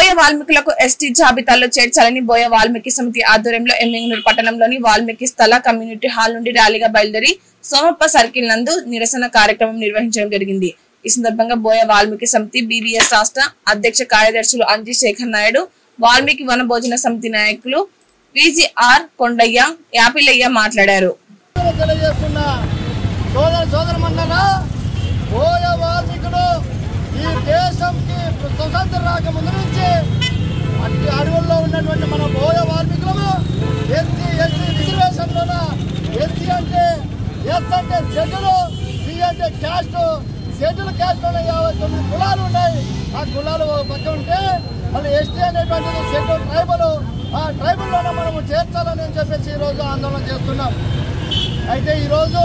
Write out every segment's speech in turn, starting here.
బోయ వాల్మీకులకు ST జాబితాలో చేర్చాలని బోయ వాల్మీకి సమితి ఆధ్వర్యంలో ఎమ్మిగనూరు పట్టణంలోని వాల్మీకి స్థల కమ్యూనిటీ హాల్ నుండి ర్యాలీగా బయలుదేరి సోమప్ప సర్కిల్ నందు నిరసన కార్యక్రమం నిర్వహించడం జరిగింది। ఈ సందర్భంగా బోయ వాల్మీకి సమితి బీబీఎస్ రాష్ట్ర అధ్యక్ష కార్యదర్శులు అంజీ శేఖర్ నాయుడు, వాల్మీకి వన భోజన సమితి నాయకులు విజిఆర్ కొండయ్య, యాపిలయ్య మాట్లాడారు। ఈ దేశంకి స్వతంత్ర రాకముందు నుంచి అడవుల్లో ఉన్నటువంటి మన బోయ వాల్మీకులము ఎస్సీ రిజర్వేషన్లోన ఎస్సీ అంటే ఎస్ అంటే షెడ్యూల్, సి అంటే క్యాస్ట్, షెడ్యూల్ క్యాస్ట్లోనే 59 కులాలు ఉన్నాయి। ఆ కులాలు పక్క ఉంటే మళ్ళీ ఎస్టీ అనేటువంటిది షెడ్యూల్ ట్రైబల్, ఆ ట్రైబల్లోనే మనము చేర్చాలని చెప్పేసి ఈరోజు ఆందోళన చేస్తున్నాం। అయితే ఈరోజు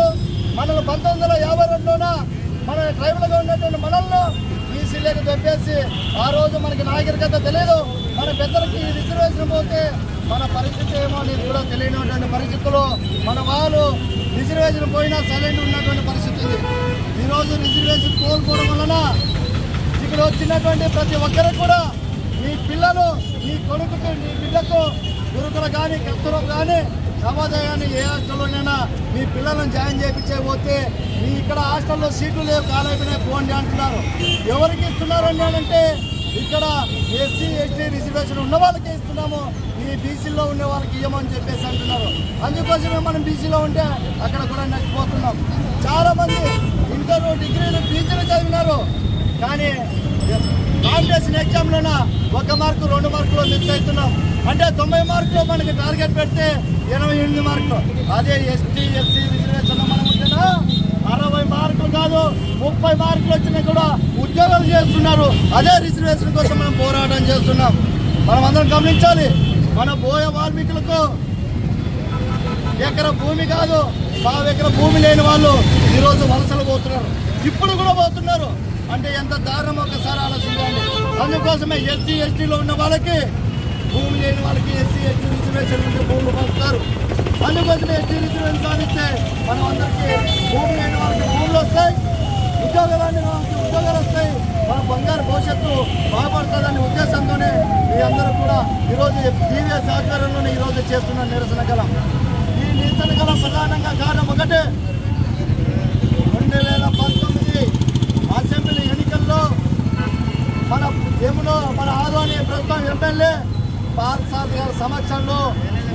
మనల్ని 1952లోన మన ట్రైబల్గా ఉన్నటువంటి మనల్ని బీసీలకు చెప్పేసి ఆ రోజు మనకి నాగరికత తెలియదు, మన పెద్దలకి రిజర్వేషన్ పోతే మన పరిస్థితి ఏమో అనేది కూడా తెలియనటువంటి పరిస్థితుల్లో మన వాళ్ళు రిజర్వేషన్ పోయినా సైలెంట్ ఉన్నటువంటి పరిస్థితి ఉంది। ఈరోజు రిజర్వేషన్ కోల్పోవడం వలన ఇక్కడ వచ్చినటువంటి ప్రతి ఒక్కరికి కూడా మీ పిల్లలు, మీ కొడుకుకి, మీ బిడ్డకు గురుకులు కానీ కస్తూరం కానీ నవోదయాన్ని ఏ హాస్టల్లోనైనా మీ పిల్లలను జాయిన్ చేయించకపోతే మీ ఇక్కడ హాస్టల్లో సీట్లు లేవు, కాలేజీనే పోండి అంటున్నారు। ఎవరికి ఇస్తున్నారు అంటే ఇక్కడ ఎస్సీ ఎస్టీ రిజర్వేషన్ ఉన్న వాళ్ళకే ఇస్తున్నాము, ఈ బీసీలో ఉండే వాళ్ళకి ఇవ్వమని చెప్పేసి అంటున్నారు। అందుకోసమే మనం బీసీలో ఉంటే అక్కడ కూడా నచ్చిపోతున్నాం। చాలామంది ఇంటర్, డిగ్రీలు, పీజీలు చదివినారు, కానీ కాంపిటీషన్ ఎగ్జామ్లోన 1 మార్కు 2 మార్కులు మిస్ అవుతున్నాం। అంటే 90 మార్కులు మనకి టార్గెట్ పెడితే 88 మార్కులు, అదే ఎస్టీ ఎస్సీ రిజర్వేషన్ మనం ఉంటేనా 60 మార్కులు కాదు 30 మార్కులు వచ్చినా కూడా ఉద్యోగాలు చేస్తున్నారు। అదే రిజర్వేషన్ కోసం మనం పోరాటం చేస్తున్నాం। మనం అందరం గమనించాలి, మన బోయ వాల్మీకులకు ఎకర భూమి కాదు 1 ఎకర భూమి లేని వాళ్ళు ఈరోజు వలసలు పోతున్నారు, ఇప్పుడు కూడా పోతున్నారు। అంటే ఎంత దారుణం ఒకసారి ఆలోచించండి। అందుకోసమే ఎస్సీ ఎస్టీలో ఉన్న వాళ్ళకి భూమి లేని వాళ్ళకి ఎస్సీ ఎస్టీ రిజర్వేషన్ ఉంటే భూములు పంచుతారు। అందుకోసమే ఎస్టీ రిజర్వేషన్ సాధిస్తే మనం అందరికీ భూమి లేని వాళ్ళకి భూములు వస్తాయి, ఉద్యోగాలు వస్తాయి, మన బంగారు భవిష్యత్తు బాగుపడుతుందనే ఉద్దేశంతోనే మీ అందరూ కూడా ఈరోజు బీబీఎస్ ఆధ్వర్యంలోనే ఈరోజు చేస్తున్న నిరసన కళ। ఈ నిరసన కళ ప్రధానంగా కారణం ఒకటే, 2019 అసెంబ్లీ ఎన్నికల్లో మన ఆదోని ప్రస్తుతం ఎమ్మెల్యే పార్సాద్ గారి సమక్షంలో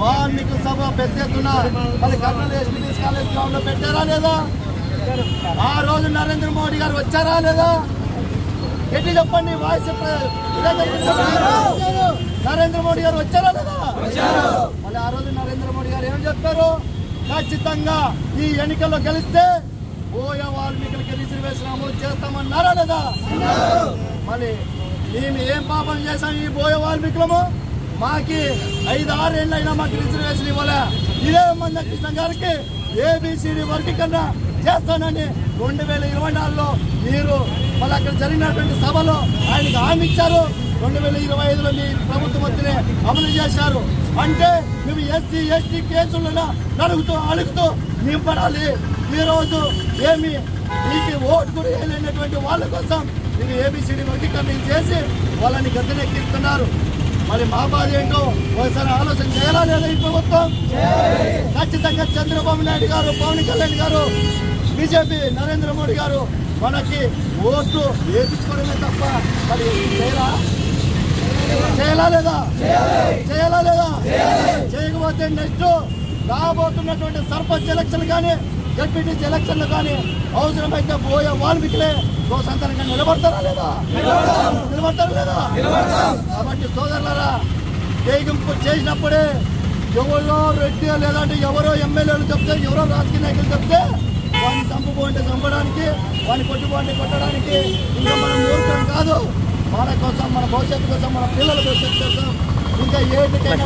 వాల్మీకి సభ పెద్ద ఎత్తున మరి కర్నూలు ఎస్పీఎస్ కాలేజ్ గ్రౌండ్ లో పెట్టారా లేదా? ఆ రోజు నరేంద్ర మోడీ గారు వచ్చారా లేదా? ఎట్టి చెప్పండి, వాయిస్ నరేంద్ర మోడీ గారు వచ్చారా లేదా? మళ్ళీ ఆ రోజు నరేంద్ర మోడీ గారు ఏం చెప్పారు? ఖచ్చితంగా ఈ ఎన్నికల్లో గెలిస్తే బోయ వాల్మీకులకి రిజర్వేషన్ అమలు చేస్తామన్నారా లేదా? మళ్ళీ మేము ఏం పాపం చేశాం? ఈ బోయ వాల్మీకులము మాకి 5-6 ఏళ్ళైనా మాకు రిజర్వేషన్ ఇవ్వలే। ఇదే మంద కృష్ణ గారికి ఏబిసిడి వర్గీకరణ చేస్తానని 2024లో మీరు మళ్ళీ అక్కడ జరిగినటువంటి సభలో ఆయనకు హామీ ఇచ్చారు, 2025లో మీ ప్రభుత్వం వచ్చినే అమలు చేశారు। అంటే మేము ఎస్సీ ఎస్టీ కేసులను అడుగుతూ నింపడాలి। ఈరోజు ఏమి మీకు ఓటు కూడా వేయలేనటువంటి వాళ్ళ కోసం మీరు ఏబిసిడి వర్గీకరణ చేసి వాళ్ళని గద్దెనెక్కిస్తున్నారు। మరి మా బాధ ఏంటో ఒకసారి ఆలోచన చేయాలా లేదా? ఈ ప్రభుత్వం ఖచ్చితంగా చంద్రబాబు నాయుడు గారు, పవన్ కళ్యాణ్ గారు, బీజేపీ నరేంద్ర మోడీ గారు మనకి ఓట్లు వేయించుకోవడమే తప్ప మరి చేయాలా లేదా? చేయకపోతే నెక్స్ట్ రాబోతున్నటువంటి సర్పంచ్ ఎలక్షన్ కానీ జడ్పీటీసీ ఎలక్షన్లు కానీ అవసరమైతే బోయ వాల్మీకులే స్వతంత్రంగా నిలబడతారా లేదా? కాబట్టి సోదరులారా, వేగింపు చేసినప్పుడే ఎవరో రెడ్డి లేదంటే ఎవరో ఎమ్మెల్యేలు చెప్తే, ఎవరో రాజకీయ నాయకులు చెప్తే వాడిని చంపుకోండి చంపడానికి, వాడిని కొట్టుకోండి కొట్టడానికి ఇంకా మనం మూర్ఖం కాదు। మన కోసం, మన భవిష్యత్తు కోసం, మన పిల్లల భవిష్యత్తు కోసం ఇంకా ఏటికైనా